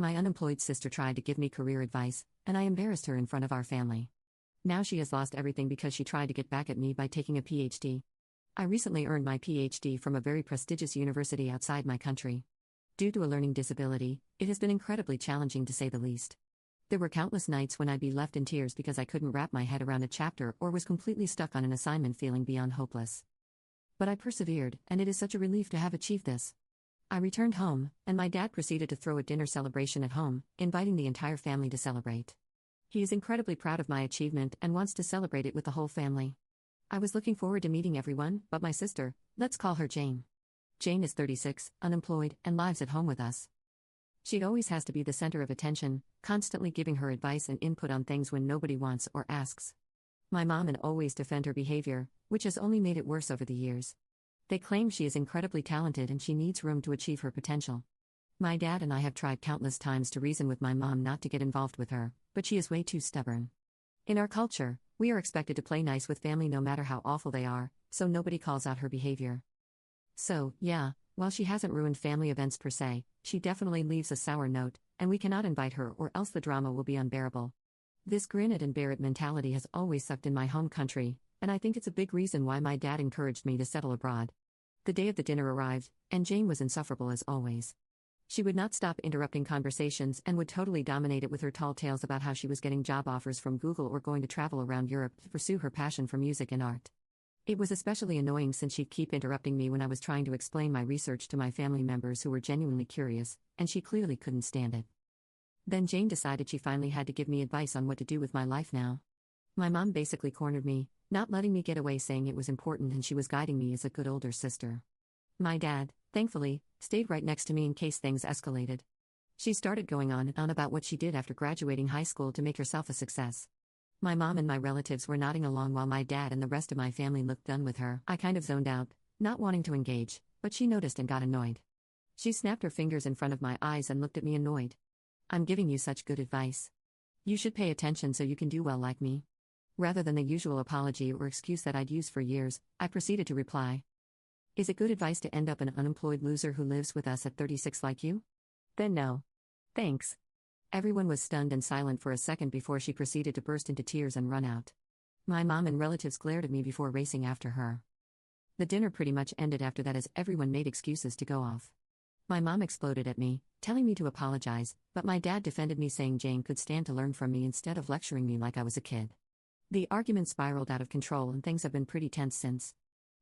My unemployed sister tried to give me career advice, and I embarrassed her in front of our family. Now she has lost everything because she tried to get back at me by taking a PhD. I recently earned my PhD from a very prestigious university outside my country. Due to a learning disability, it has been incredibly challenging to say the least. There were countless nights when I'd be left in tears because I couldn't wrap my head around a chapter or was completely stuck on an assignment feeling beyond hopeless. But I persevered, and it is such a relief to have achieved this. I returned home, and my dad proceeded to throw a dinner celebration at home, inviting the entire family to celebrate. He is incredibly proud of my achievement and wants to celebrate it with the whole family. I was looking forward to meeting everyone, but my sister, let's call her Jane. Jane is 36, unemployed, and lives at home with us. She always has to be the center of attention, constantly giving her advice and input on things when nobody wants or asks. My mom and always defend her behavior, which has only made it worse over the years. They claim she is incredibly talented and she needs room to achieve her potential. My dad and I have tried countless times to reason with my mom not to get involved with her, but she is way too stubborn. In our culture, we are expected to play nice with family no matter how awful they are, so nobody calls out her behavior. So, yeah, while she hasn't ruined family events per se, she definitely leaves a sour note, and we cannot invite her or else the drama will be unbearable. This grin it and bear it mentality has always sucked in my home country, and I think it's a big reason why my dad encouraged me to settle abroad. The day of the dinner arrived, and Jane was insufferable as always. She would not stop interrupting conversations and would totally dominate it with her tall tales about how she was getting job offers from Google or going to travel around Europe to pursue her passion for music and art. It was especially annoying since she'd keep interrupting me when I was trying to explain my research to my family members who were genuinely curious, and she clearly couldn't stand it. Then Jane decided she finally had to give me advice on what to do with my life now. My mom basically cornered me, not letting me get away, saying it was important and she was guiding me as a good older sister. My dad, thankfully, stayed right next to me in case things escalated. She started going on and on about what she did after graduating high school to make herself a success. My mom and my relatives were nodding along while my dad and the rest of my family looked done with her. I kind of zoned out, not wanting to engage, but she noticed and got annoyed. She snapped her fingers in front of my eyes and looked at me annoyed. "I'm giving you such good advice. You should pay attention so you can do well like me." Rather than the usual apology or excuse that I'd used for years, I proceeded to reply. "Is it good advice to end up an unemployed loser who lives with us at 36 like you? Then no. Thanks." Everyone was stunned and silent for a second before she proceeded to burst into tears and run out. My mom and relatives glared at me before racing after her. The dinner pretty much ended after that as everyone made excuses to go off. My mom exploded at me, telling me to apologize, but my dad defended me, saying Jane could stand to learn from me instead of lecturing me like I was a kid. The argument spiraled out of control and things have been pretty tense since.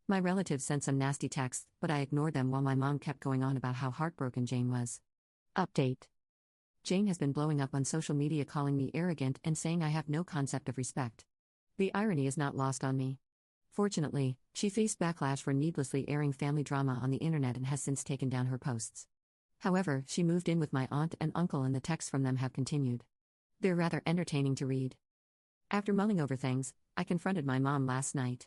My relatives sent some nasty texts, but I ignored them while my mom kept going on about how heartbroken Jane was. Update. Jane has been blowing up on social media, calling me arrogant and saying I have no concept of respect. The irony is not lost on me. Fortunately, she faced backlash for needlessly airing family drama on the internet and has since taken down her posts. However, she moved in with my aunt and uncle and the texts from them have continued. They're rather entertaining to read. After mulling over things, I confronted my mom last night.